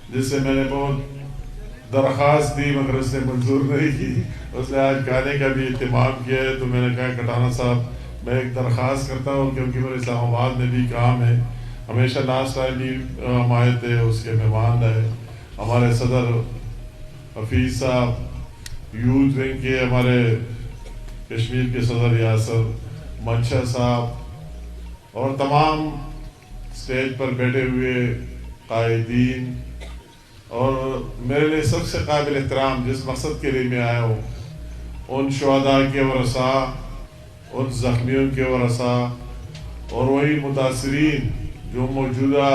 جس سے میں نے بہت درخواست دی مگر اس نے منظور نہیں کی. اس نے آج گانے کا بھی اہتمام کیا ہے. تو میں نے کہا کٹانا صاحب میں ایک درخواست کرتا ہوں کیونکہ میرے اسلام آباد میں بھی کام ہے. ہمیشہ لاسٹ ٹائم بھی ہم آئے تھے, اس کے مہمان رہے ہمارے صدر حفیظ صاحب, یوتھ ونگ کے ہمارے کشمیر کے صدر یاسر منشا صاحب اور تمام اسٹیج پر بیٹھے ہوئے قائدین, اور میرے لیے سب سے قابل احترام جس مقصد کے لیے میں آیا ہوں ان شہداء کے ورثاء, ان زخمیوں کے ورثاء اور وہی متاثرین جو موجودہ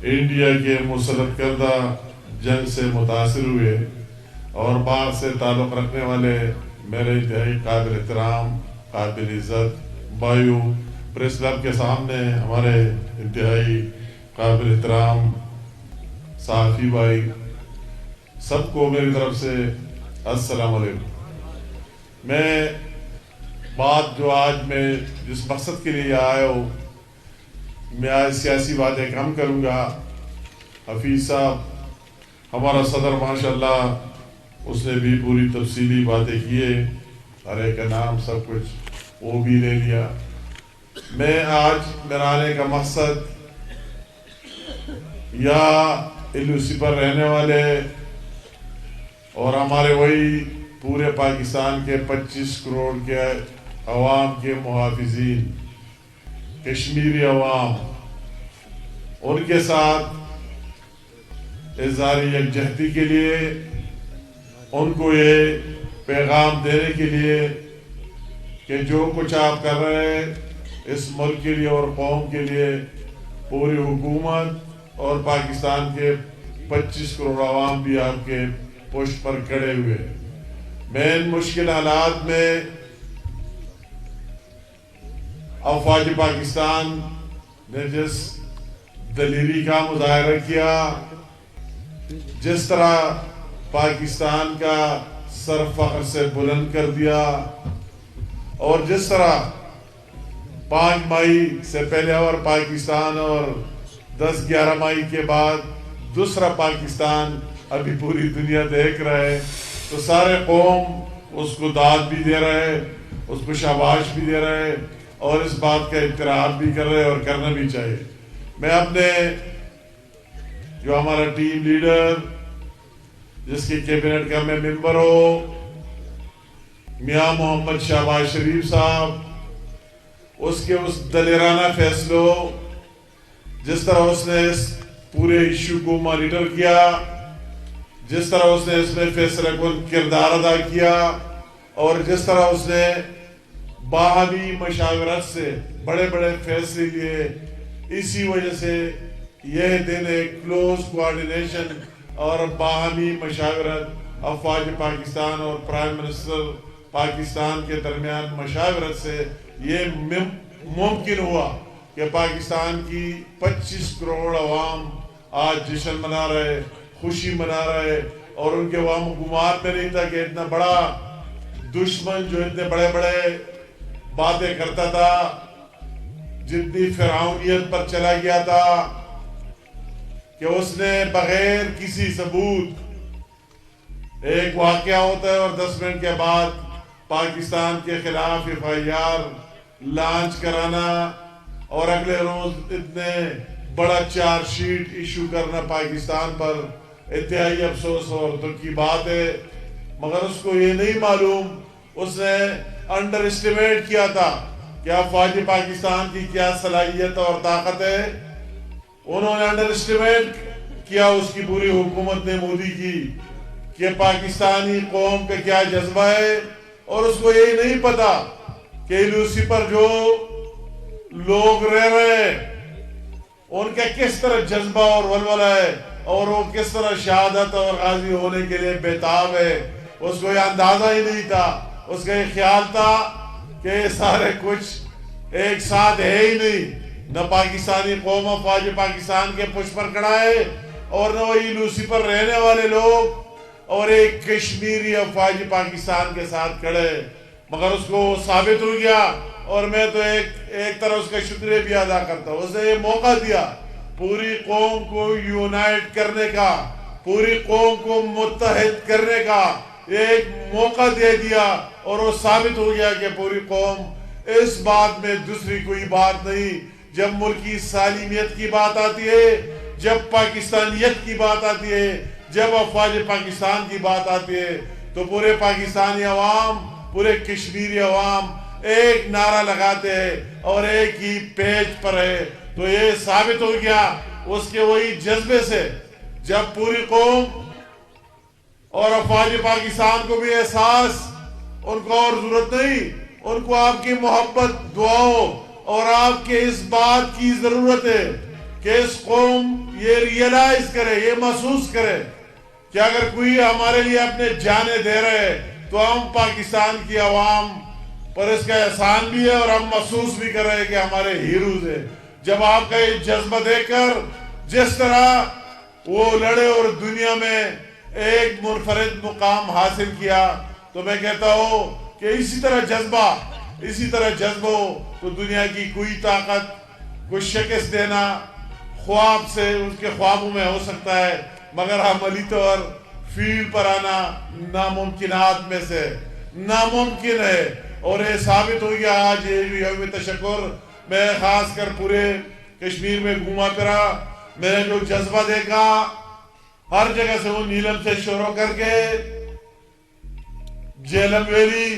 انڈیا کے مسلط کردہ جنگ سے متاثر ہوئے اور باغ سے تعلق رکھنے والے میرے انتہائی قابل احترام قابل عزت بھائیوں, پریس کلب کے سامنے ہمارے انتہائی قابل احترام صحافی بھائی, سب کو میری طرف سے السلام علیکم. میں بات جو آج میں جس مقصد کے لیے آیا ہوں, میں آج سیاسی باتیں کم کروں گا. حفیظ صاحب ہمارا صدر ماشاءاللہ اس نے بھی پوری تفصیلی باتیں کیے, ہر ایک کا نام سب کچھ وہ بھی لے لیا. میں آج میرا آنے کا مقصد یا LOC پر رہنے والے اور ہمارے وہی پورے پاکستان کے 25 کروڑ کے عوام کے محافظین, کشمیری عوام, ان کے ساتھ اظہار یکجہتی کے لیے, ان کو یہ پیغام دینے کے لیے کہ جو کچھ آپ کر رہے ہیں اس ملک کے لیے اور قوم کے لیے, پوری حکومت اور پاکستان کے 25 کروڑ عوام بھی آپ کے پشت پر کھڑے ہوئے. میں ان مشکل حالات میں افواج پاکستان نے جس دلیری کا مظاہرہ کیا, جس طرح پاکستان کا سر فخر سے بلند کر دیا, اور جس طرح 5 مئی سے پہلے اور پاکستان اور 10-11 مئی کے بعد دوسرا پاکستان ابھی پوری دنیا دیکھ رہے, تو سارے قوم اس کو داد بھی دے رہے, اس کو شاباش بھی دے رہے اور اس بات کا اعتراف بھی کر رہے اور کرنا بھی چاہیے. میں اپنے جو ہمارا ٹیم لیڈر جس کی کیبنٹ کا میں ممبر ہوں, میاں محمد شہباز شریف صاحب, اس کے اس دلیرانہ فیصلوں, جس طرح اس نے اس پورے ایشو کو مانیٹر کیا, جس طرح اس نے اس میں فیصلہ کن کردار ادا کیا, اور جس طرح اس نے باہمی مشاورت سے بڑے بڑے فیصلے لیے, اسی وجہ سے یہ دن ایک کلوز کوارڈینیشن اور باہمی مشاورت افواج پاکستان اور پرائم منسٹر پاکستان کے درمیان مشاورت سے یہ ممکن ہوا کہ پاکستان کی 25 کروڑ عوام آج جشن منا رہے, خوشی منا رہے, اور ان کے وہاں گمان میں نہیں تھا کہ اتنا بڑا دشمن جو اتنے بڑے بڑے باتیں کرتا تھا, جتنی فرعونیت پر چلا گیا تھا, کہ اس نے بغیر کسی ثبوت, ایک واقعہ ہوتا ہے اور 10 منٹ کے بعد پاکستان کے خلاف FIR لانچ کرانا اور اگلے روز اتنے بڑا چارج شیٹ ایشو کرنا پاکستان پر انتہائی افسوس اور دکھ کی بات ہے. مگر اس کو یہ نہیں معلوم, اس نے انڈر اسٹیمیٹ کیا تھا کہ افواج پاکستان کی کیا صلاحیت اور طاقت ہے. انہوں نے انڈر اسٹیمیٹ کیا اس کی پوری حکومت نے مودی کی کہ پاکستانی قوم کا کیا جذبہ ہے, اور اس کو یہی نہیں پتا کہ LOC پر جو لوگ رہ رہے ہیں ان کا کس طرح جذبہ اور ولولہ ہے, اور وہ کس طرح شہادت اور غازی ہونے کے لیے بیتاب ہے. اس کو یہ اندازہ ہی نہیں تھا, اس کا یہ خیال تھا کہ یہ سارے کچھ ایک ساتھ ہے ہی نہیں, نہ پاکستانی قوم افواج پاکستان کے پشت پر کھڑا ہے اور نہ وہی LOC پر رہنے والے لوگ اور ایک کشمیری افواج پاکستان کے ساتھ کھڑے. مگر اس کو ثابت ہو گیا, اور میں تو ایک طرح اس کا شکریہ بھی ادا کرتا ہوں. اس نے یہ موقع دیا پوری قوم کو یونائٹ کرنے کا، پوری قوم کو متحد کرنے کا ایک موقع دے دیا، اور وہ ثابت ہو گیا کہ پوری قوم اس بات میں دوسری کوئی بات نہیں۔ جب ملکی سالمیت کی بات آتی ہے، جب پاکستانیت کی بات آتی ہے، جب افواج پاکستان کی بات آتی ہے، تو پورے پاکستانی عوام، پورے کشمیری عوام ایک نعرہ لگاتے ہیں اور ایک ہی پیج پر ہے۔ تو یہ ثابت ہو گیا اس کے وہی جذبے سے، جب پوری قوم اور افواج پاکستان کو بھی احساس، ان کو اور ضرورت نہیں، ان کو آپ کی محبت، دعاؤں اور آپ کے اس بات کی ضرورت ہے کہ اس قوم یہ ریئلائز کرے، یہ محسوس کرے کہ اگر کوئی ہمارے لیے اپنے جانیں دے رہے تو ہم پاکستان کی عوام پر اس کا احسان بھی ہے، اور ہم محسوس بھی کر رہے ہیں کہ ہمارے ہیروز ہیں۔ جب آپ کا یہ جذبہ دیکھ کر جس طرح وہ لڑے اور دنیا میں ایک منفرد مقام حاصل کیا، تو میں کہتا ہوں کہ اسی طرح جذبہ ہو تو دنیا کی کوئی طاقت کو شکست دینا خواب سے، اس کے خوابوں میں ہو سکتا ہے، مگر عملی طور فیلڈ پر آنا ناممکنات میں سے ناممکن ہے۔ اور یہ ثابت ہو گیا آج یہ یوم تشکر میں خاص کر پورے کشمیر میں گھوما پھرا، میں نے جو جذبہ دیکھا ہر جگہ سے، وہ نیلم سے شروع کر کے جیلم ویلی،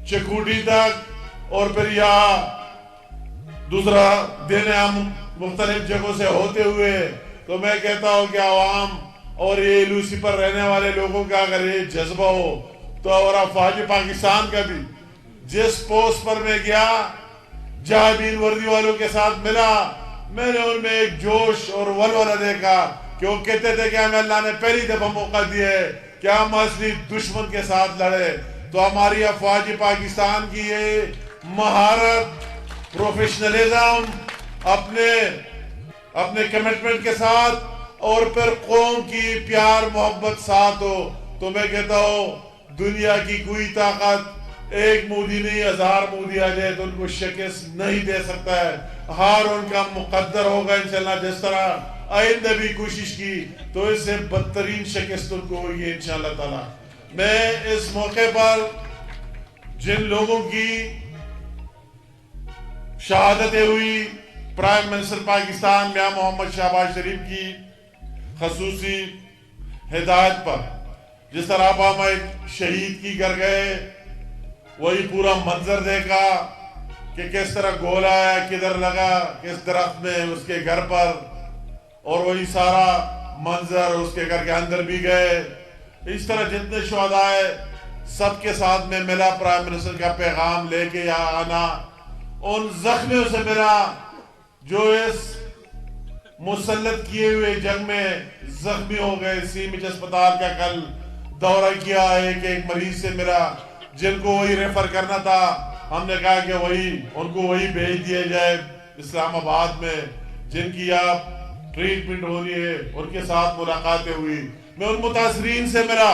چکوٹی تک، اور پھر یہاں دوسرا دن ہم مختلف جگہوں سے ہوتے ہوئے، تو میں کہتا ہوں کہ عوام اور یہ لوسی پر رہنے والے لوگوں کا اگر یہ جذبہ ہو تو، اور افواج پاکستان کا بھی، جس پوسٹ پر میں گیا جہاں بھی ان وردی والوں کے ساتھ ملا، میں نے ان میں ایک جوش اور ولولہ دیکھا کہ وہ کہتے تھے کہ ہمیں اللہ نے پہلی دفعہ موقع دیا ہے کہ ہم اصلی دشمن کے ساتھ لڑے۔ تو ہماری افواج پاکستان کی یہ مہارت، پروفیشنلزم، اپنے کمٹمنٹ کے ساتھ، اور پھر قوم کی پیار محبت ساتھ ہو، تو میں کہتا ہوں دنیا کی کوئی طاقت ایک مودی نہیں، 1000 مودی آ جائے تو ان کو شکست نہیں دے سکتا ہے۔ ہار ان کا مقدر ہوگا انشاءاللہ، جس طرح آئندہ بھی کوشش کی تو اس سے بدترین شکست ان کو ہوگی انشاءاللہ تعالی۔ میں اس موقع پر جن لوگوں کی شہادتیں ہوئی پرائم منسٹر پاکستان میاں محمد شہباز شریف کی خصوصی ہدایت پر، جس طرح آپ ہم ایک شہید کی گھر گئے، وہی پورا منظر دیکھا کہ کس طرح گولا آیا، کدھر لگا، کس درخت میں، اس کے گھر پر، اور وہی سارا منظر اس کے گھر کے اندر بھی گئے۔ اس طرح جتنے شہداء سب کے ساتھ میں ملا، پرائم منسٹر کا پیغام لے کے یہاں آنا، ان زخمیوں سے ملا جو اس مسلط کیے ہوئے جنگ میں زخمی ہو گئے۔ سیمج اسپتال کا کل دورہ کیا، ایک مریض سے ملا جن کو وہی ریفر کرنا تھا، ہم نے کہا کہ ان کو وہی بھیج دیا جائے اسلام آباد میں، جن کی آپ ٹریٹمنٹ ہونی ہے، ان کے ساتھ ملاقاتیں ہوئی۔ میں ان متاثرین سے ملا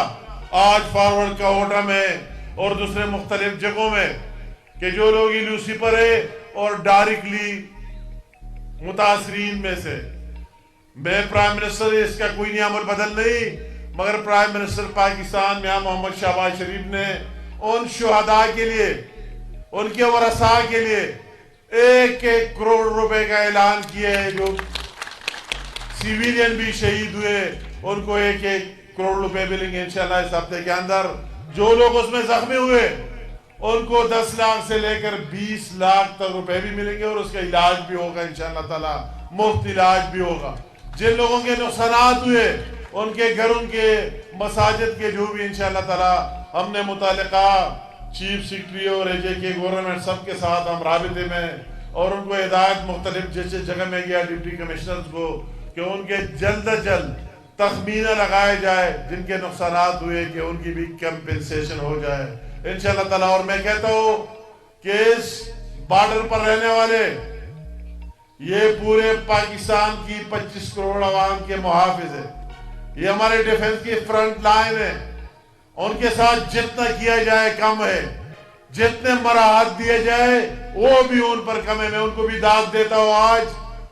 آج فارورڈ کا اوٹا میں اور دوسرے مختلف جگہوں میں، کہ جو لوگ لوسی پر ہے اور ڈائریکٹلی متاثرین میں سے، میں پرائم منسٹر اس کا کوئی عمل بدل نہیں، مگر پرائم منسٹر پاکستان میاں محمد شہباز شریف نے ان شہداء کے لیے، ان کے ورثاء کے لیے 1 کروڑ روپے کا اعلان کیا ہے۔ جو سیویلین بھی شہید ہوئے ان کو 1 کروڑ روپے ملیں گے انشاءاللہ اس ہفتے کے اندر۔ جو لوگ اس میں زخمی ہوئے ان کو 10 لاکھ سے لے کر 20 لاکھ تک روپے بھی ملیں گے، اور اس کا علاج بھی ہوگا انشاءاللہ تعالی، مفت علاج بھی ہوگا۔ جن لوگوں کے نقصانات ہوئے ان کے گھروں کے، مساجد کے، جو بھی انشاءاللہ تعالی ہم نے متعلقہ چیف سیکرٹری اور AJ گورنمنٹ سب کے ساتھ ہم رابطے میں، اور ان کو ہدایت مختلف جس جگہ میں گیا ڈپٹی کمشنرز کو کہ ان کے جلد از جلد تخمینہ لگائے جائے جن کے نقصانات ہوئے، کہ ان کی بھی کمپنسیشن ہو جائے انشاءاللہ تعالی۔ اور میں کہتا ہوں کہ اس بارڈر پر رہنے والے یہ پورے پاکستان کی 25 کروڑ عوام کے محافظ ہیں، یہ ہمارے ڈیفنس کی فرنٹ لائن ہے، ان کے ساتھ جتنا کیا جائے کم ہے، جتنے مراحت دیے جائے وہ بھی ان پر کم ہے۔ میں ان کو بھی داد دیتا ہوں آج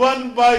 1 by